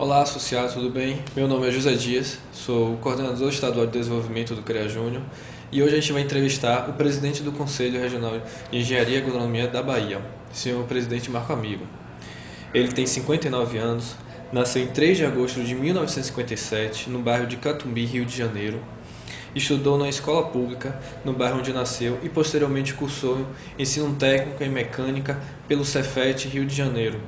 Olá, associados, tudo bem? Meu nome é José Dias, sou o coordenador estadual de desenvolvimento do CREA Júnior e hoje a gente vai entrevistar o presidente do Conselho Regional de Engenharia e Agronomia da Bahia, senhor presidente Marco Amigo. Ele tem 59 anos, nasceu em 3 de agosto de 1957, no bairro de Catumbi, Rio de Janeiro. Estudou na escola pública, no bairro onde nasceu, e posteriormente cursou ensino técnico em mecânica pelo Cefet, Rio de Janeiro.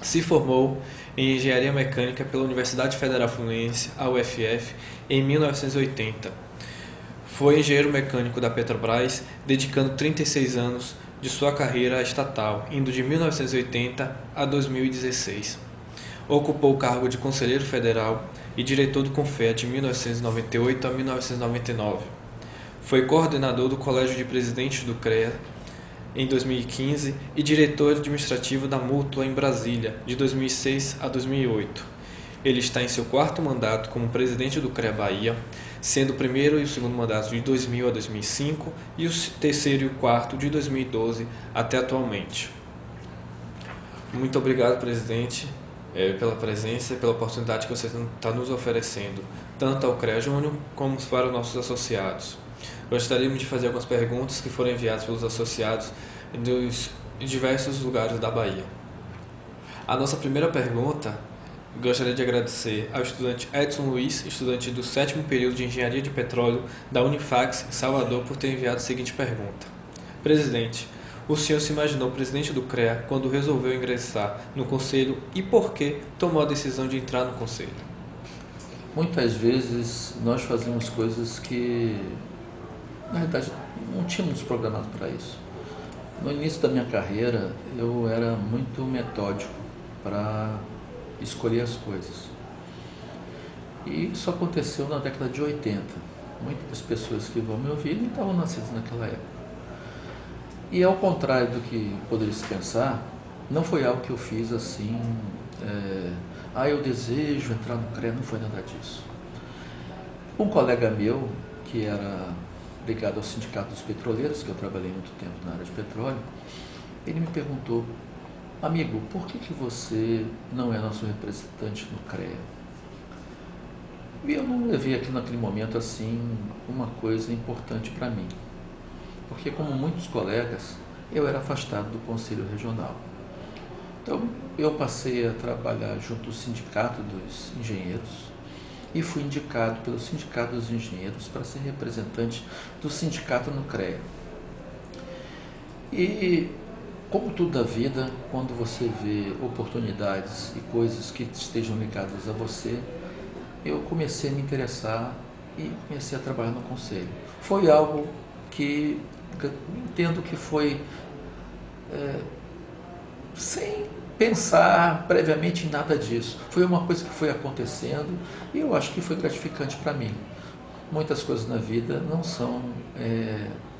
Se formou em Engenharia Mecânica pela Universidade Federal Fluminense, a UFF, em 1980. Foi engenheiro mecânico da Petrobras, dedicando 36 anos de sua carreira à estatal, indo de 1980 a 2016. Ocupou o cargo de conselheiro federal e diretor do CONFEA de 1998 a 1999. Foi coordenador do Colégio de Presidentes do CREA em 2015 e diretor administrativo da Mútua em Brasília, de 2006 a 2008. Ele está em seu 4º mandato como presidente do CREA Bahia, sendo o primeiro e o segundo mandato de 2000 a 2005 e o terceiro e o quarto de 2012 até atualmente. Muito obrigado, presidente, pela presença e pela oportunidade que você está nos oferecendo, tanto ao CREA Júnior como para os nossos associados. Gostaríamos de fazer algumas perguntas que foram enviadas pelos associados dos diversos lugares da Bahia. A nossa primeira pergunta, gostaria de agradecer ao estudante Edson Luiz, estudante do 7º período de Engenharia de Petróleo da Unifax, em Salvador, por ter enviado a seguinte pergunta. Presidente, o senhor se imaginou presidente do CREA quando resolveu ingressar no Conselho e por que tomou a decisão de entrar no Conselho? Muitas vezes nós fazemos coisas que, na verdade, não tínhamos programado para isso. No início da minha carreira, eu era muito metódico para escolher as coisas. E isso aconteceu na década de 80. Muitas das pessoas que vão me ouvir não estavam nascidas naquela época. E ao contrário do que poderia se pensar, não foi algo que eu fiz assim, eu desejo entrar no CREA, não foi nada disso. Um colega meu, que era ligado ao Sindicato dos Petroleiros, que eu trabalhei muito tempo na área de petróleo, ele me perguntou, amigo, por que você não é nosso representante no CREA? E eu não levei aquilo naquele momento assim uma coisa importante para mim, porque como muitos colegas, eu era afastado do Conselho Regional. Então eu passei a trabalhar junto ao Sindicato dos Engenheiros, e fui indicado pelo Sindicato dos Engenheiros para ser representante do sindicato no CREA. E, como tudo da vida, quando você vê oportunidades e coisas que estejam ligadas a você, eu comecei a me interessar e comecei a trabalhar no Conselho. Foi algo que entendo que foi sem pensar previamente em nada disso. Foi uma coisa que foi acontecendo e eu acho que foi gratificante para mim. Muitas coisas na vida não são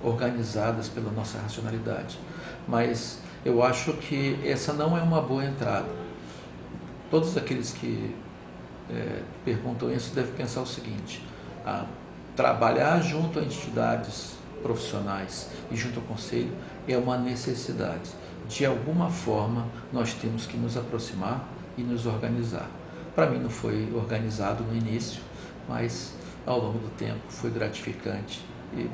organizadas pela nossa racionalidade, mas eu acho que essa não é uma boa entrada. Todos aqueles que perguntam isso devem pensar o seguinte, trabalhar junto a entidades profissionais e junto ao conselho é uma necessidade. De alguma forma, nós temos que nos aproximar e nos organizar. Para mim não foi organizado no início, mas ao longo do tempo foi gratificante e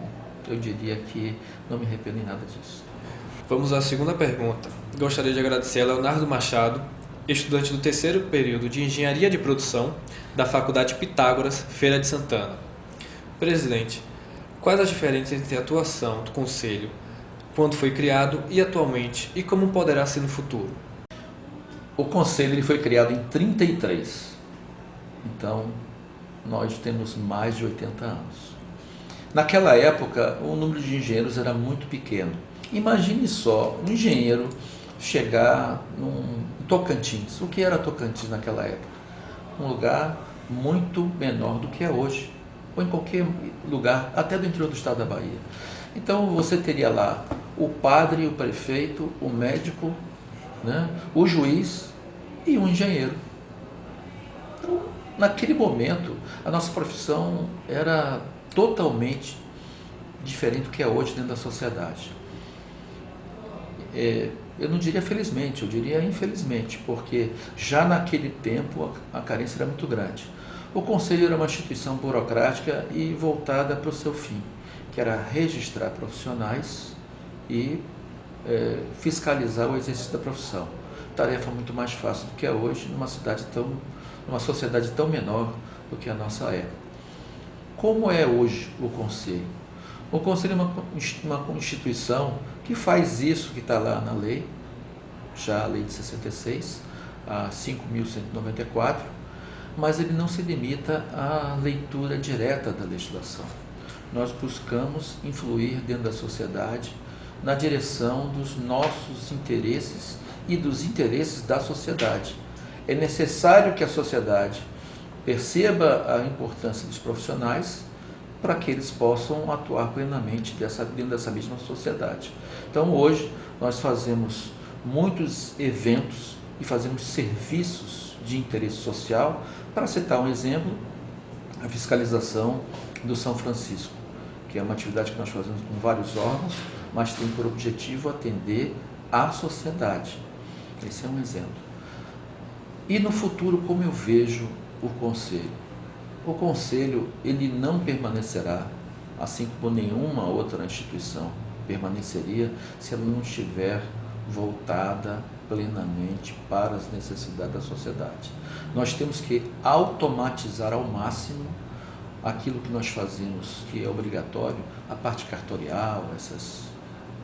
eu diria que não me arrependo em nada disso. Vamos à segunda pergunta. Gostaria de agradecer a Leonardo Machado, estudante do 3º período de Engenharia de Produção da Faculdade Pitágoras, Feira de Santana. Presidente, quais as diferenças entre a atuação do Conselho quando foi criado e atualmente, e como poderá ser no futuro? O Conselho ele foi criado em 33, então nós temos mais de 80 anos. Naquela época, o número de engenheiros era muito pequeno. Imagine só, um engenheiro chegar em Tocantins. O que era Tocantins naquela época? Um lugar muito menor do que é hoje, ou em qualquer lugar, até do interior do estado da Bahia. Então você teria lá o padre, o prefeito, o médico, o juiz e um engenheiro. Então, naquele momento, a nossa profissão era totalmente diferente do que é hoje dentro da sociedade. Eu não diria felizmente, eu diria infelizmente, porque já naquele tempo a carência era muito grande. O Conselho era uma instituição burocrática e voltada para o seu fim, que era registrar profissionais e fiscalizar o exercício da profissão. Tarefa muito mais fácil do que é hoje, numa sociedade tão menor do que a nossa é. Como é hoje o Conselho? O Conselho é uma instituição que faz isso que está lá na lei, já a lei de 66, a 5.194, mas ele não se limita à leitura direta da legislação. Nós buscamos influir dentro da sociedade na direção dos nossos interesses e dos interesses da sociedade. É necessário que a sociedade perceba a importância dos profissionais para que eles possam atuar plenamente dentro dessa mesma sociedade. Então, hoje, nós fazemos muitos eventos e fazemos serviços de interesse social. Para citar um exemplo, a fiscalização do São Francisco, que é uma atividade que nós fazemos com vários órgãos, mas tem por objetivo atender a sociedade. Esse é um exemplo. E no futuro, como eu vejo o Conselho? O Conselho, ele não permanecerá, assim como nenhuma outra instituição permaneceria, se ela não estiver voltada plenamente para as necessidades da sociedade. Nós temos que automatizar ao máximo aquilo que nós fazemos, que é obrigatório, a parte cartorial, essas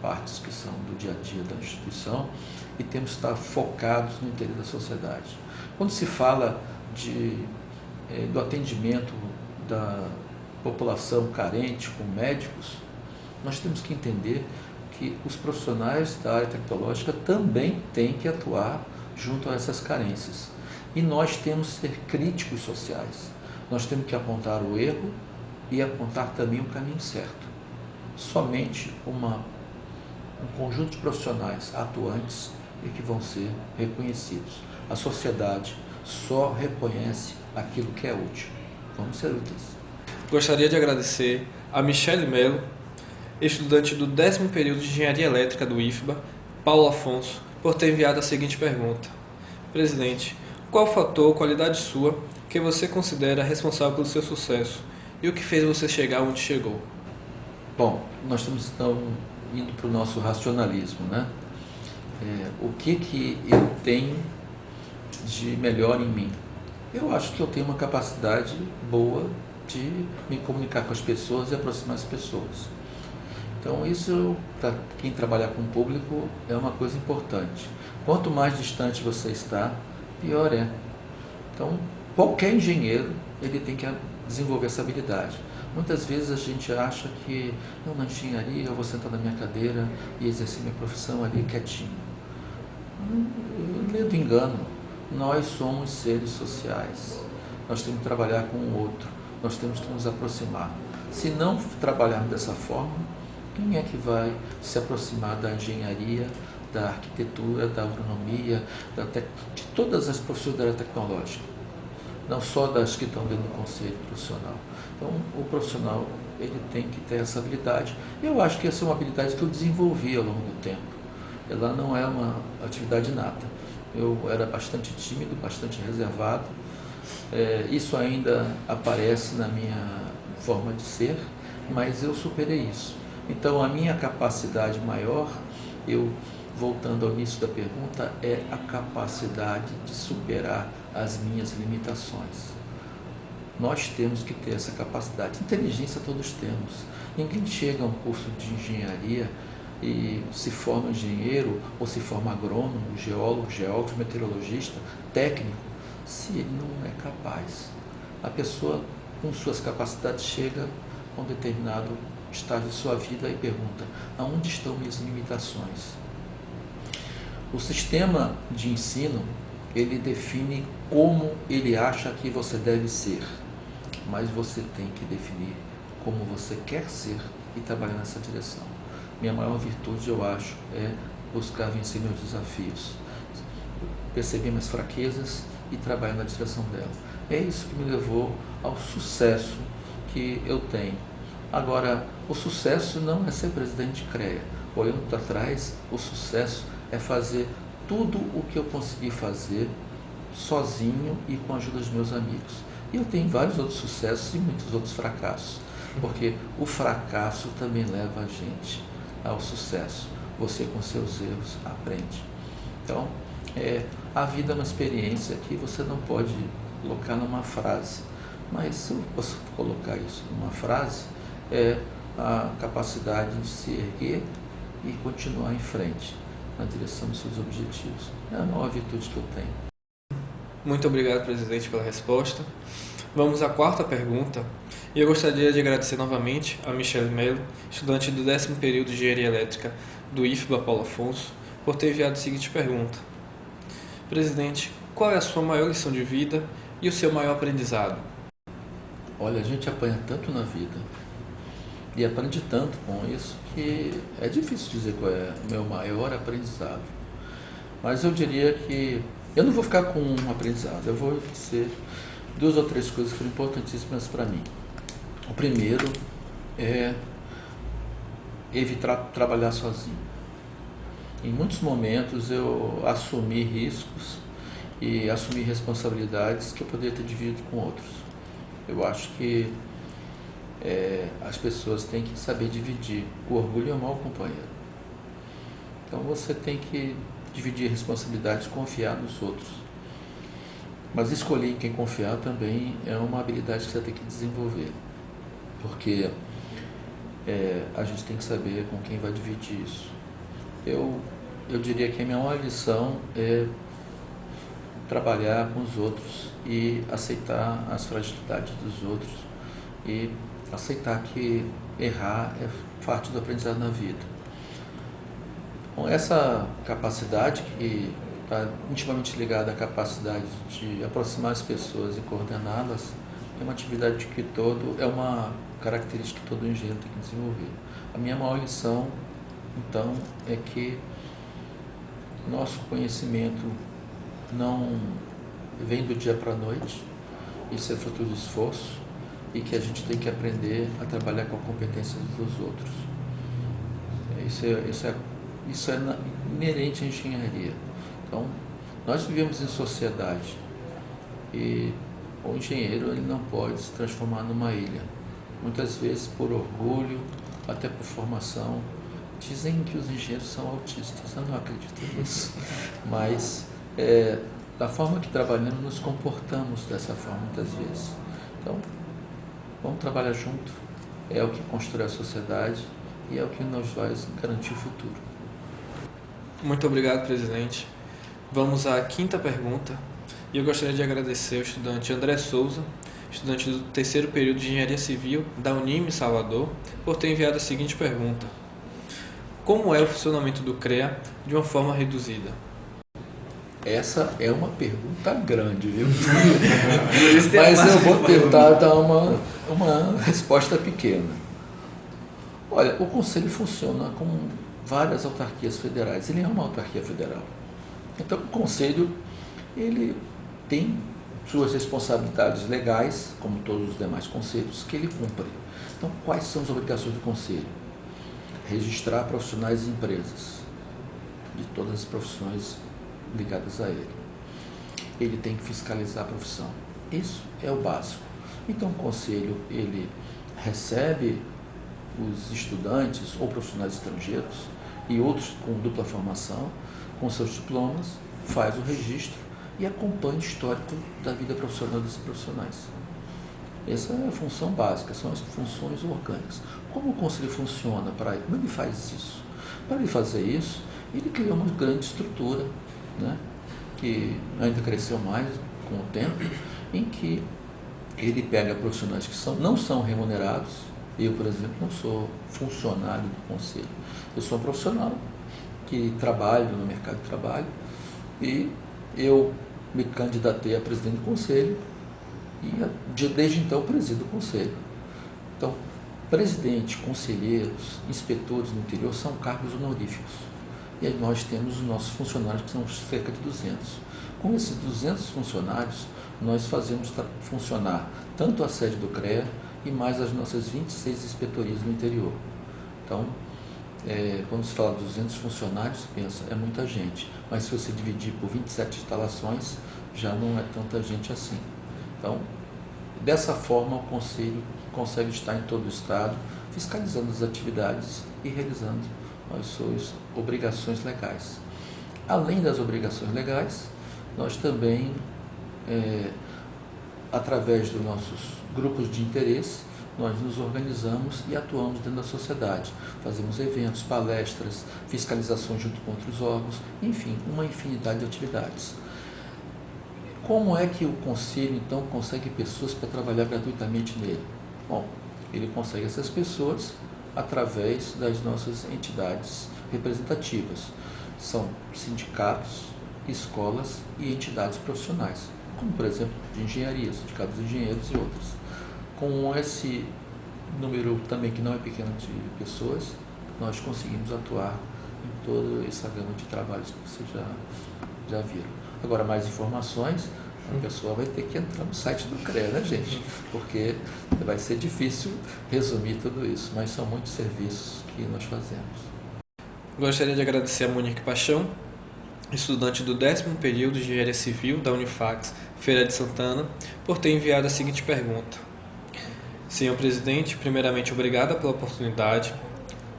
partes que são do dia a dia da instituição, e temos que estar focados no interesse da sociedade. Quando se fala do atendimento da população carente com médicos, nós temos que entender que os profissionais da área tecnológica também têm que atuar junto a essas carências. E nós temos que ser críticos sociais. Nós temos que apontar o erro e apontar também o caminho certo. Somente um conjunto de profissionais atuantes é que vão ser reconhecidos. A sociedade só reconhece aquilo que é útil. Vamos ser úteis. Gostaria de agradecer a Michele Melo, estudante do 10º período de Engenharia Elétrica do IFBA, Paulo Afonso, por ter enviado a seguinte pergunta. Presidente, qual fator ou qualidade sua que você considera responsável pelo seu sucesso e o que fez você chegar onde chegou? Bom, nós estamos então indo para o nosso racionalismo, né? O que eu tenho de melhor em mim? Eu acho que eu tenho uma capacidade boa de me comunicar com as pessoas e aproximar as pessoas. Então isso, para quem trabalhar com o público, é uma coisa importante. Quanto mais distante você está, pior é. Então, qualquer engenheiro, ele tem que desenvolver essa habilidade. Muitas vezes a gente acha que, não, na engenharia eu vou sentar na minha cadeira e exercer minha profissão ali quietinho. Ledo engano, nós somos seres sociais. Nós temos que trabalhar com o outro, nós temos que nos aproximar. Se não trabalharmos dessa forma, quem é que vai se aproximar da engenharia, da arquitetura, da agronomia, de todas as profissões da área tecnológica? Não só das que estão dentro do conceito profissional. Então, o profissional, ele tem que ter essa habilidade. Eu acho que essa é uma habilidade que eu desenvolvi ao longo do tempo. Ela não é uma atividade inata. Eu era bastante tímido, bastante reservado. Isso ainda aparece na minha forma de ser, mas eu superei isso. Então, a minha capacidade maior, voltando ao início da pergunta, é a capacidade de superar as minhas limitações. Nós temos que ter essa capacidade. Inteligência todos temos. Ninguém chega a um curso de engenharia e se forma engenheiro, ou se forma agrônomo, geólogo, geógrafo, meteorologista, técnico, se ele não é capaz. A pessoa, com suas capacidades, chega a um determinado estágio de sua vida e pergunta: aonde estão minhas limitações? O sistema de ensino, ele define como ele acha que você deve ser, mas você tem que definir como você quer ser e trabalhar nessa direção. Minha maior virtude, eu acho, é buscar vencer meus desafios, perceber minhas fraquezas e trabalhar na direção dela. É isso que me levou ao sucesso que eu tenho. Agora, o sucesso não é ser presidente de CREA. Olhando para trás, o sucesso é fazer tudo o que eu consegui fazer sozinho e com a ajuda dos meus amigos. E eu tenho vários outros sucessos e muitos outros fracassos, porque o fracasso também leva a gente ao sucesso. Você com seus erros aprende. Então, a vida é uma experiência que você não pode colocar numa frase, mas se eu posso colocar isso numa frase, é a capacidade de se erguer e continuar em frente na direção dos seus objetivos. É a maior virtude que eu tenho. Muito obrigado, presidente, pela resposta. Vamos à quarta pergunta. E eu gostaria de agradecer novamente a Michele Melo, estudante do 10º período de Engenharia Elétrica do IFBA Paulo Afonso, por ter enviado a seguinte pergunta. Presidente, qual é a sua maior lição de vida e o seu maior aprendizado? Olha, a gente apanha tanto na vida e aprende tanto com isso que é difícil dizer qual é o meu maior aprendizado. Mas eu diria que eu não vou ficar com um aprendizado, eu vou dizer 2 ou 3 coisas que foram importantíssimas para mim. O primeiro é evitar trabalhar sozinho. Em muitos momentos eu assumi riscos e assumi responsabilidades que eu poderia ter dividido com outros. Eu acho que as pessoas têm que saber dividir. O orgulho é um mau companheiro. Então você tem que dividir responsabilidades, confiar nos outros. Mas escolher em quem confiar também é uma habilidade que você tem que desenvolver. Porque a gente tem que saber com quem vai dividir isso. Eu diria que a minha maior lição é trabalhar com os outros e aceitar as fragilidades dos outros e aceitar que errar é parte do aprendizado na vida. Bom, essa capacidade que está intimamente ligada à capacidade de aproximar as pessoas e coordená-las é uma atividade que é uma característica que todo engenheiro tem que desenvolver. A minha maior lição, então, é que nosso conhecimento não vem do dia para a noite, isso é fruto do esforço e que a gente tem que aprender a trabalhar com a competência dos outros. Isso é inerente à engenharia. Então, nós vivemos em sociedade e o engenheiro ele não pode se transformar numa ilha. Muitas vezes, por orgulho, até por formação, dizem que os engenheiros são autistas. Eu não acredito nisso. Mas, da forma que trabalhamos, nos comportamos dessa forma muitas vezes. Então, vamos trabalhar junto. É o que constrói a sociedade e é o que nos vai garantir o futuro. Muito obrigado, presidente. Vamos à quinta pergunta. E eu gostaria de agradecer ao estudante André Souza, estudante do 3º período de Engenharia Civil da Unime Salvador, por ter enviado a seguinte pergunta. Como é o funcionamento do CREA de uma forma reduzida? Essa é uma pergunta grande, viu? Mas eu vou tentar dar uma resposta pequena. Olha, o Conselho funciona com várias autarquias federais. Ele é uma autarquia federal. Então, o Conselho, ele tem suas responsabilidades legais, como todos os demais conselhos, que ele cumpre. Então, quais são as obrigações do Conselho? Registrar profissionais e empresas, de todas as profissões ligadas a ele. Ele tem que fiscalizar a profissão. Isso é o básico. Então, o Conselho, ele recebe os estudantes ou profissionais estrangeiros e outros com dupla formação, com seus diplomas, faz o registro e acompanha o histórico da vida profissional desses profissionais. Essa é a função básica, são as funções orgânicas. Como o Conselho funciona para ele? Como ele faz isso? Para ele fazer isso, ele criou uma grande estrutura, né, que ainda cresceu mais com o tempo, em que ele pega profissionais que não são remunerados. Eu, por exemplo, não sou funcionário do Conselho. Eu sou um profissional que trabalho no mercado de trabalho e eu me candidatei a presidente do Conselho e desde então presido o Conselho. Então, presidente, conselheiros, inspetores no interior são cargos honoríficos. E aí nós temos os nossos funcionários, que são cerca de 200. Com esses 200 funcionários, nós fazemos funcionar tanto a sede do CREA e mais as nossas 26 inspetorias no interior. Então, quando se fala de 200 funcionários, pensa, é muita gente, mas se você dividir por 27 instalações, já não é tanta gente assim. Então, dessa forma, o Conselho consegue estar em todo o Estado, fiscalizando as atividades e realizando as suas obrigações legais. Além das obrigações legais, nós também, através dos nossos grupos de interesse, nós nos organizamos e atuamos dentro da sociedade. Fazemos eventos, palestras, fiscalizações junto com outros órgãos, enfim, uma infinidade de atividades. Como é que o Conselho, então, consegue pessoas para trabalhar gratuitamente nele? Bom, ele consegue essas pessoas através das nossas entidades representativas. São sindicatos, escolas e entidades profissionais, como, por exemplo, de engenharia, sindicatos de engenheiros e outras. Com esse número também que não é pequeno de pessoas, nós conseguimos atuar em toda essa gama de trabalhos que vocês já viram. Agora, mais informações, a pessoa vai ter que entrar no site do CREA, né, gente? Porque vai ser difícil resumir tudo isso, mas são muitos serviços que nós fazemos. Gostaria de agradecer a Monique Paixão, estudante do 10º período de Engenharia Civil da Unifax, Feira de Santana, por ter enviado a seguinte pergunta. Senhor presidente, primeiramente obrigada pela oportunidade.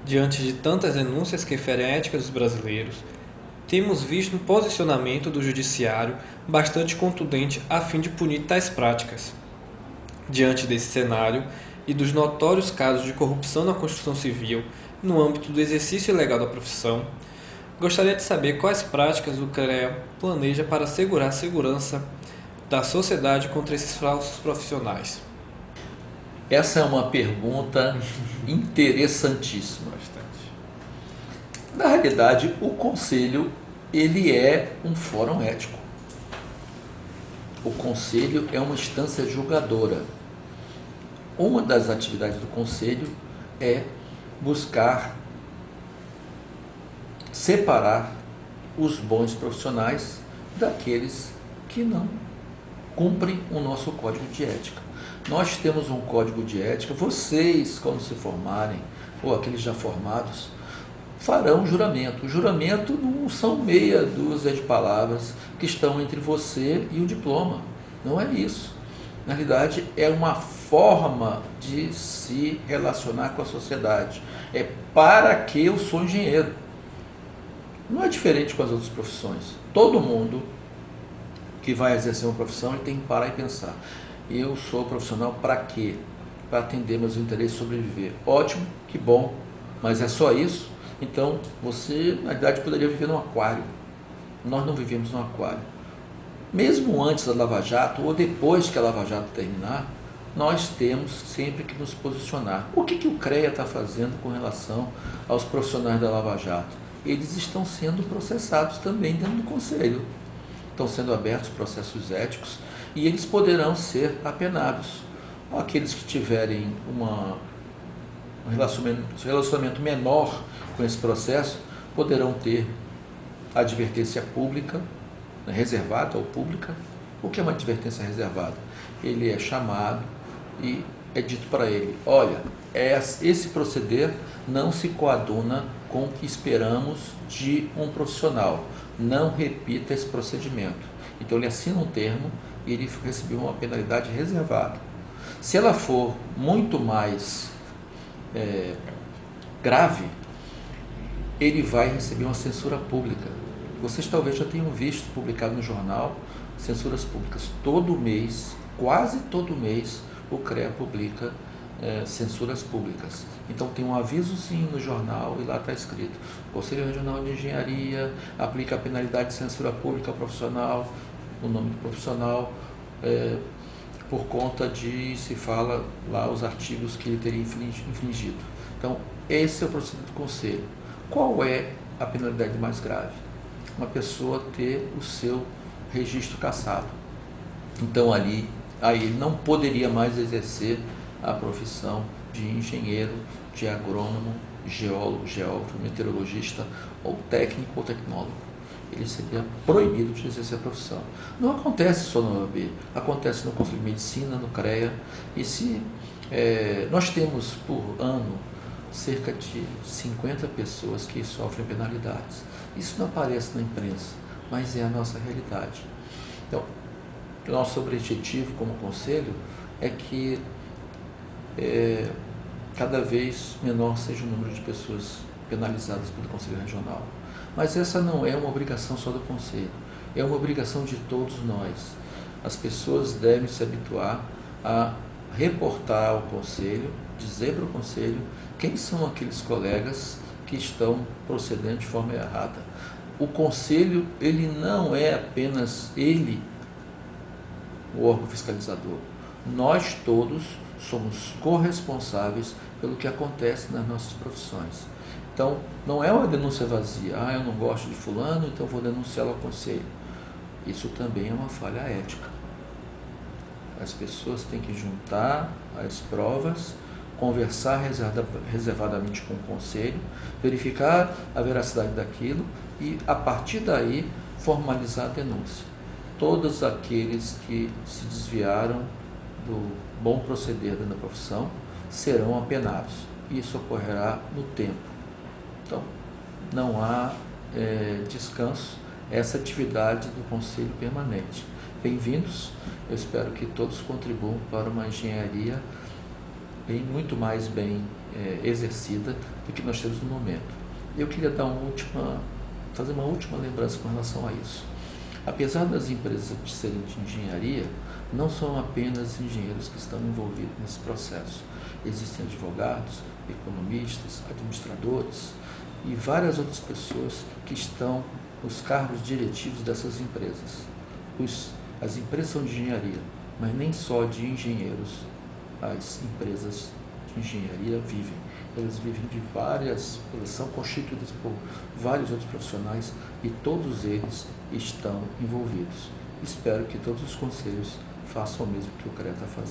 Diante de tantas denúncias que ferem a ética dos brasileiros, temos visto um posicionamento do Judiciário bastante contundente a fim de punir tais práticas. Diante desse cenário e dos notórios casos de corrupção na construção civil no âmbito do exercício ilegal da profissão, gostaria de saber quais práticas o CREA planeja para assegurar a segurança da sociedade contra esses falsos profissionais. Essa é uma pergunta interessantíssima. Na realidade, o Conselho, ele é um fórum ético. O Conselho é uma instância julgadora. Uma das atividades do Conselho é buscar separar os bons profissionais daqueles que não cumprem o nosso código de ética. Nós temos um código de ética, vocês, quando se formarem, ou aqueles já formados, farão juramento. O juramento não são meia dúzia de palavras que estão entre você e o diploma. Não é isso. Na realidade, é uma forma de se relacionar com a sociedade. É para que eu sou engenheiro. Não é diferente com as outras profissões. Todo mundo que vai exercer uma profissão ele tem que parar e pensar. Eu sou profissional para quê? Para atender meus interesses e sobreviver. Ótimo, que bom, mas é só isso? Então, você, na verdade, poderia viver num aquário. Nós não vivemos num aquário. Mesmo antes da Lava Jato ou depois que a Lava Jato terminar, nós temos sempre que nos posicionar. O que o CREA está fazendo com relação aos profissionais da Lava Jato? Eles estão sendo processados também dentro do Conselho. Estão sendo abertos processos éticos e eles poderão ser apenados. Aqueles que tiverem um relacionamento menor com esse processo poderão ter advertência pública, reservada ou pública. O que é uma advertência reservada? Ele é chamado e é dito para ele, olha, esse proceder não se coaduna com o que esperamos de um profissional, não repita esse procedimento. Então ele assina um termo e ele recebeu uma penalidade reservada. Se ela for muito mais grave, ele vai receber uma censura pública. Vocês talvez já tenham visto publicado no jornal censuras públicas. Todo mês, quase todo mês, o CREA publica censuras públicas. Então tem um avisozinho no jornal e lá está escrito: Conselho Regional de Engenharia aplica a penalidade de censura pública ao profissional, o nome do profissional, por conta de, se fala lá os artigos que ele teria infringido. Então, esse é o procedimento do Conselho. Qual é a penalidade mais grave? Uma pessoa ter o seu registro cassado. Então, aí ele não poderia mais exercer a profissão de engenheiro, de agrônomo, geólogo, geógrafo, meteorologista, ou técnico ou tecnólogo. Ele seria proibido de exercer a profissão. Não acontece só no OAB, acontece no Conselho de Medicina, no CREA, e se nós temos por ano cerca de 50 pessoas que sofrem penalidades. Isso não aparece na imprensa, mas é a nossa realidade. Então, nosso objetivo como conselho é que cada vez menor seja o número de pessoas penalizadas pelo Conselho Regional. Mas essa não é uma obrigação só do Conselho, é uma obrigação de todos nós. As pessoas devem se habituar a reportar ao Conselho, dizer para o Conselho quem são aqueles colegas que estão procedendo de forma errada. O Conselho, ele não é apenas ele, o órgão fiscalizador. Nós todos somos corresponsáveis pelo que acontece nas nossas profissões. Então, não é uma denúncia vazia. Eu não gosto de fulano, então vou denunciá-lo ao Conselho. Isso também é uma falha ética. As pessoas têm que juntar as provas, conversar reservadamente com o Conselho, verificar a veracidade daquilo e, a partir daí, formalizar a denúncia. Todos aqueles que se desviaram do bom proceder dentro da profissão serão apenados. Isso ocorrerá no tempo. Então, não há descanso, essa atividade do Conselho permanente. Bem-vindos, eu espero que todos contribuam para uma engenharia muito mais bem exercida do que nós temos no momento. Eu queria fazer uma última lembrança com relação a isso. Apesar das empresas de serem de engenharia, não são apenas engenheiros que estão envolvidos nesse processo. Existem advogados, economistas, administradores e várias outras pessoas que estão nos cargos diretivos dessas empresas. As empresas são de engenharia, mas nem só de engenheiros as empresas de engenharia vivem. Elas vivem elas são constituídas por vários outros profissionais e todos eles estão envolvidos. Espero que todos os conselhos façam o mesmo que o CREA está fazendo.